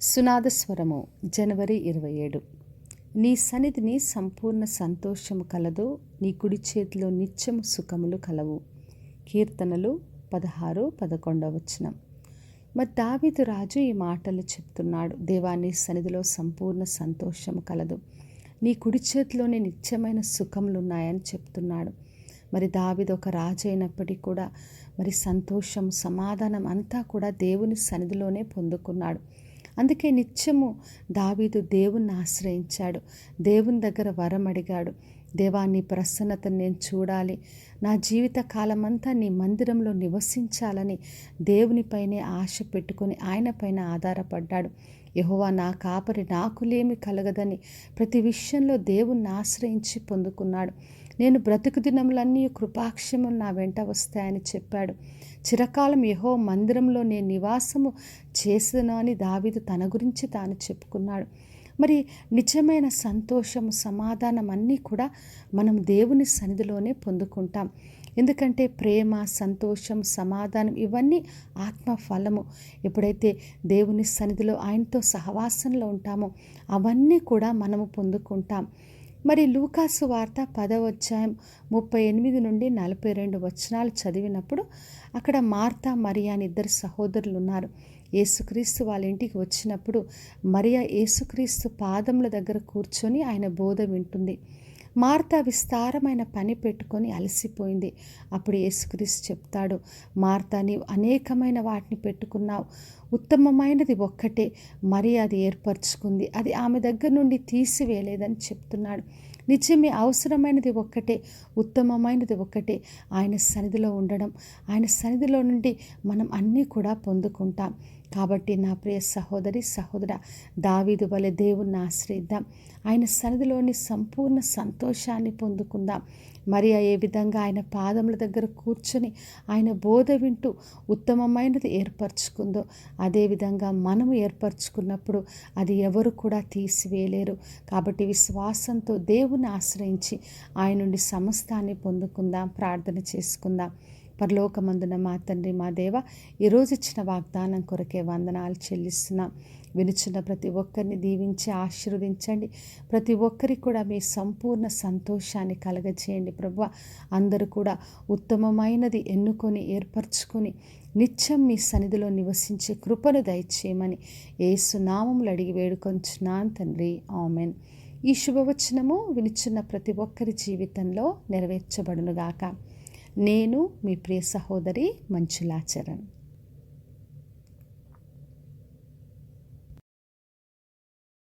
సునాదస్వరము జనవరి 27. నీ సన్నిధిని సంపూర్ణ సంతోషము కలదు, నీ కుడి చేతిలో నిత్యము సుఖములు కలవు. కీర్తనలు 16-11. మరి దావీదు రాజు ఈ మాటలు చెప్తున్నాడు. దేవా, నీ సన్నిధిలో సంపూర్ణ సంతోషము కలదు, నీ కుడి చేతిలోనే నిత్యమైన సుఖములు ఉన్నాయని చెప్తున్నాడు. మరి దావీదు ఒక రాజు అయినప్పటికీ కూడా మరి సంతోషం, సమాధానం అంతా కూడా దేవుని సన్నిధిలోనే పొందుకున్నాడు. అందుకే నిత్యము దావీదు దేవుణ్ణి ఆశ్రయించాడు, దేవుని దగ్గర వరం అడిగాడు. దేవా, నీ ప్రసన్నతను నేను చూడాలి, నా జీవిత కాలమంతా నీ మందిరంలో నివసించాలని దేవునిపైనే ఆశ పెట్టుకొని ఆయన పైన ఆధారపడ్డాడు. యెహోవా నా కాపరి, నాకులేమి కలగదని ప్రతి విషయంలో దేవుణ్ణి ఆశ్రయించి పొందుకున్నాడు. నేను బ్రతుకు దినములన్నీ కృపాక్షేమం నా వెంట వస్తాయని చెప్పాడు. చిరకాలం యెహోవా మందిరంలో నేను నివాసము చేసను అని దావీదు తన గురించి తాను చెప్పుకున్నాడు. మరి నిజమైన సంతోషము, సమాధానం అన్నీ కూడా మనం దేవుని సన్నిధిలోనే పొందుకుంటాం. ఎందుకంటే ప్రేమ, సంతోషం, సమాధానం ఇవన్నీ ఆత్మ ఫలము. ఎప్పుడైతే దేవుని సన్నిధిలో ఆయనతో సహవాసంలో ఉంటామో అవన్నీ కూడా మనము పొందుకుంటాం. మరి లూకాసు వార్త 10వ అధ్యాయం 38-42 చదివినప్పుడు అక్కడ మార్తా, మరియా అని ఇద్దరు సహోదరులు ఉన్నారు. యేసుక్రీస్తు వాళ్ళ ఇంటికి వచ్చినప్పుడు మరియా యేసుక్రీస్తు పాదముల దగ్గర కూర్చొని ఆయన బోధ వింటుంది. మార్తా విస్తారమైన పని పెట్టుకొని అలసిపోయింది. అప్పుడు యేసుక్రీస్తు చెప్తాడు, మార్తా, నీవు అనేకమైన వాటిని పెట్టుకున్నావు, ఉత్తమమైనది ఒక్కటే, మరి అది ఏర్పరచుకుంది, అది ఆమె దగ్గర నుండి తీసివేయలేదని చెప్తున్నాడు. నిజమే, అవసరమైనది ఒక్కటే, ఉత్తమమైనది ఒక్కటే, ఆయన సన్నిధిలో ఉండడం. ఆయన సన్నిధిలో నుండి మనం అన్నీ కూడా పొందుకుంటాం. కాబట్టి నా ప్రియ సహోదరి, సహోదరా, దావీదు వలె దేవుణ్ణి ఆశ్రయిద్దాం, ఆయన సన్నిధిలోని సంపూర్ణ సంతోషాన్ని పొందుకుందాం. మరియా ఏ విధంగా ఆయన పాదముల దగ్గర కూర్చొని ఆయన బోధ వింటూ ఉత్తమమైనది ఏర్పరచుకుందో అదేవిధంగా మనము ఏర్పరచుకున్నప్పుడు అది ఎవరు కూడా తీసివేయలేరు. కాబట్టి విశ్వాసంతో దేవుని ఆశ్రయించి ఆయన నుండి సమస్తాన్ని పొందుకుందాం. ప్రార్థన చేసుకుందాం. పరలోకమందున మా తండ్రి, మా దేవ, ఈరోజు ఇచ్చిన వాగ్దానం కొరకే వందనాలు చెల్లిస్తున్నాం. వినుచున్న ప్రతి ఒక్కరిని దీవించి ఆశీర్వదించండి. ప్రతి ఒక్కరికి కూడా మీ సంపూర్ణ సంతోషాన్ని కలగజేయండి ప్రభువా. అందరూ కూడా ఉత్తమమైనది ఎన్నుకొని ఏర్పరచుకొని నిత్యం మీ సన్నిధిలో నివసించే కృపను దయచేయమని యేసు నామములో అడిగి వేడుకొంచున్నాను తండ్రి, ఆమెన్. ఈ శుభవచనము వినుచున్న ప్రతి ఒక్కరి జీవితంలో నెరవేర్చబడునుగాక. నేను మీ ప్రియ సహోదరి మంజులా చరణ్.